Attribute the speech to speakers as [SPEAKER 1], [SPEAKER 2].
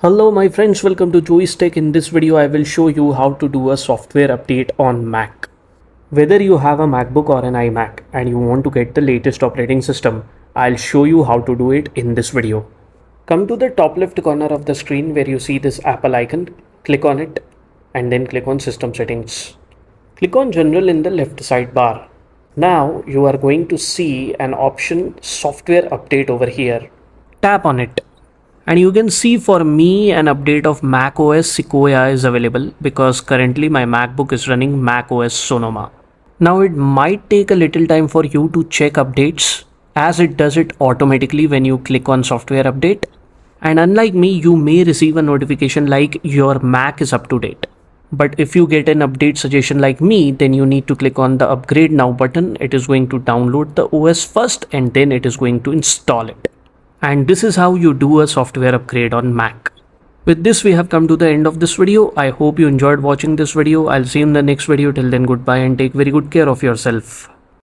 [SPEAKER 1] Hello my friends, welcome to Joey's Tech. In this video I will show you how to do a software update on Mac. Whether you have a MacBook or an iMac and you want to get the latest operating system, I'll show you how to do it in this video. Come to the top left corner of the screen where you see this Apple icon, click on it and then click on System Settings. Click on General in the left sidebar. Now you are going to see an option Software Update over here. Tap on it. And you can see for me an update of macOS Sequoia is available because currently my MacBook is running macOS Sonoma. Now it might take a little time for you to check updates as it does it automatically when you click on software update. And unlike me, you may receive a notification like your Mac is up to date. But if you get an update suggestion like me, then you need to click on the upgrade now button. It is going to download the OS first and then it is going to install it. And this is how you do a software upgrade on Mac. With this, we have come to the end of this video. I hope you enjoyed watching this video. I'll see you in the next video. Till then, goodbye and take very good care of yourself.